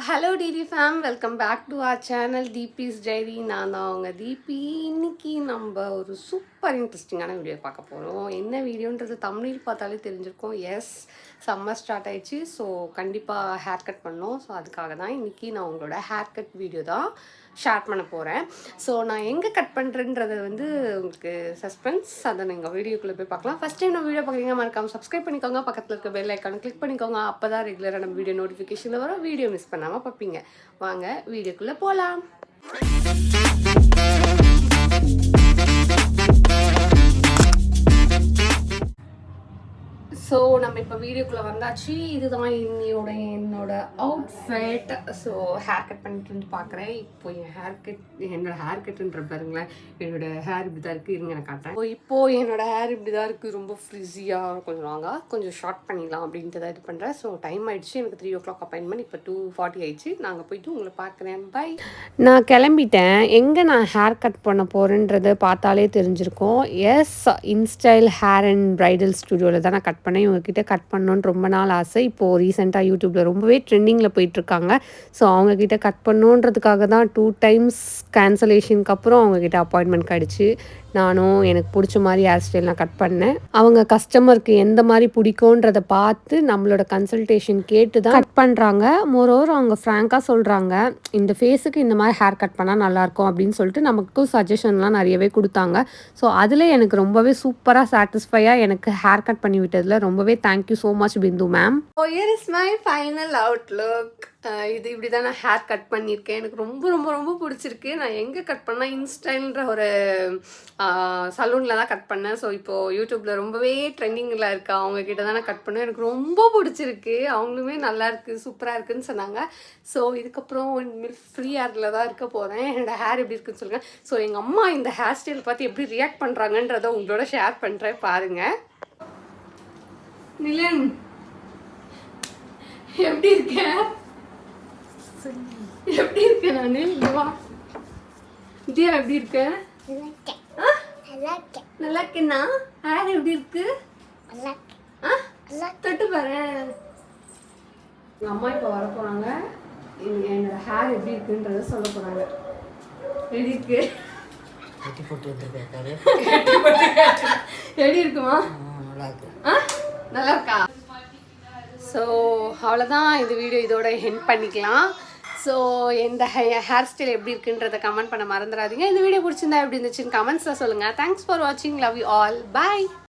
Hello DD fam, welcome back to our channel Deepi's diary. நான் தான் அவங்க தீபி. இன்னைக்கு நம்ம ஒரு சூப்பர் இன்ட்ரெஸ்டிங்கான வீடியோ பார்க்க போகிறோம். என்ன வீடியோன்றது தமிழில் பார்த்தாலே தெரிஞ்சிருக்கும். எஸ், சம்மர் ஸ்டார்ட் ஆயிடுச்சு. ஸோ கண்டிப்பாக ஹேர் கட் பண்ணோம். ஸோ அதுக்காக தான் இன்றைக்கி நான் உங்களோட ஹேர் கட் வீடியோ தான் ஷேர் பண்ண போகிறேன். ஸோ நான் எங்கே கட் பண்ணுறேன்றது உங்களுக்கு சஸ்பென்ஸ். அதை நீங்கள் வீடியோக்குள்ளே போய் பார்க்கலாம். ஃபஸ்ட் டைம் நான் வீடியோ பார்க்குறீங்க, மறக்காமல் சப்ஸ்கிரைப் பண்ணிக்கோங்க. பக்கத்தில் இருக்க பெல் ஐக்கானை கிளிக் பண்ணிக்கோங்க. அப்போ தான் ரெகுலராக நம்ம வீடியோ நோட்டிஃபிகேஷனில் வரும். வீடியோ மிஸ் பண்ணாமல் பார்ப்பீங்க. வாங்க வீடியோக்குள்ளே போகலாம். ஸோ நம்ம இப்போ வீடியோக்குள்ளே வந்தாச்சு. இதுதான் என்னோட அவுட்ஃபிட். ஸோ ஹேர் கட் பண்ணிட்டு வந்து பார்க்குறேன். இப்போ என்னோட ஹேர் கட்டுன்ற பாருங்களேன். என்னோட ஹேர் இப்படி தான் இருக்குது. இருங்க நான் காட்டுறேன். இப்போது என்னோட ஹேர் இப்படி தான் இருக்குது. ரொம்ப ஃப்ரிஸியாக கொஞ்சம் வாங்க கொஞ்சம் ஷார்ட் பண்ணிடலாம் அப்படின்ட்டு தான் இது பண்ணுறேன். ஸோ டைம் ஆகிடுச்சு. எனக்கு 3 o'clock அப்பாயின்மெண்ட். இப்போ 2:40 ஆயிடுச்சு. நாங்கள் போயிட்டு உங்களை பார்க்குறேன். பை. நான் கிளம்பிட்டேன். எங்கே நான் ஹேர் கட் பண்ண போகிறேன்றதை பார்த்தாலே தெரிஞ்சிருக்கோம். Yes, in style hair and bridal ஸ்டுடியோவில் தான் நான் கட் பண்ணேன். இவங்ககிட்ட கட் பண்ணணுன்னு ரொம்ப நாள் ஆசை. இப்போது ரீசெண்டாக யூடியூப்பில் ரொம்பவே ட்ரெண்டிங்கில் போயிட்டுருக்காங்க. ஸோ அவங்கக்கிட்ட கட் பண்ணணுன்றதுக்காக தான் 2 times கேன்சலேஷனுக்கு அப்புறம் அவங்கக்கிட்ட அப்பாயின்மெண்ட் கிடச்சி நானும் எனக்கு பிடிச்ச மாதிரி ஹேர் ஸ்டைல் நான் கட் பண்ணேன். அவங்க கஸ்டமருக்கு எந்த மாதிரி பிடிக்கும்ன்றதை பார்த்து நம்மளோட கன்சல்டேஷன் கேட்டு தான் கட் பண்ணுறாங்க. மோரோவர் அவங்க ஃப்ராங்காக சொல்கிறாங்க, இந்த ஃபேஸுக்கு இந்த மாதிரி ஹேர் கட் பண்ணால் நல்லாயிருக்கும் அப்படின்னு சொல்லிட்டு நமக்கும் சஜஷன்லாம் நிறையவே கொடுத்தாங்க. ஸோ அதில் எனக்கு ரொம்பவே சூப்பராக சாட்டிஸ்ஃபையாக எனக்கு ஹேர் கட் பண்ணி விட்டதில் ரொம்பவே thank you so much Bindu ma'am. Here is my final Outlook. இது இப்படி தான் நான் ஹேர் கட் பண்ணியிருக்கேன். எனக்கு ரொம்ப ரொம்ப ரொம்ப பிடிச்சிருக்கு. நான் எங்கே கட் பண்ணேன், இன்ஸ்டைல்ன்ற ஒரு சலூனில் தான் கட் பண்ணேன். ஸோ இப்போது யூடியூப்பில் ரொம்பவே ட்ரெண்டிங்கில் இருக்கா அவங்கக்கிட்ட தான் நான் கட் பண்ணேன். எனக்கு ரொம்ப பிடிச்சிருக்கு. அவங்களுமே நல்லா இருக்குது, சூப்பராக இருக்குதுன்னு சொன்னாங்க. ஸோ இதுக்கப்புறம் இனிமேல் ஃப்ரீ ஹேரில் தான் இருக்க போகிறேன். என்னோடய ஹேர் எப்படி இருக்குன்னு சொல்லுங்கள். ஸோ எங்கள் அம்மா இந்த ஹேர் ஸ்டைல் பார்த்து எப்படி ரியாக்ட் பண்ணுறாங்கன்றதை உங்களோட ஷேர் பண்ணுறேன், பாருங்கள். நிலன், எப்படி இருக்கேன்? எப்படி இருக்கேன் நான்? இதுவா தியா எப்படி இருக்கேன்? நல்லா இருக்கேன்னா? ஹேர் எப்படி இருக்கு? தொட்டு பாரு. எங்கள் அம்மா இப்போ வர போகிறாங்க. என்னோட ஹேர் எப்படி இருக்குன்றத சொல்ல போகிறாங்க. எப்படி இருக்கு? எப்படி இருக்குமா? நல்லா இருக்கா? ஸோ அவ்வளோதான், இந்த வீடியோ இதோட எண்ட் பண்ணிக்கலாம். ஸோ இந்த ஹேர் ஸ்டைல் எப்படி இருக்குன்றதை கமெண்ட் பண்ண மறந்துடாதீங்க. இந்த வீடியோ பிடிச்சிருந்தா எப்படி இருந்துச்சுன்னு கமெண்ட்ஸில் சொல்லுங்கள். தேங்க்ஸ் ஃபார் வாட்சிங். Love you all. பாய்.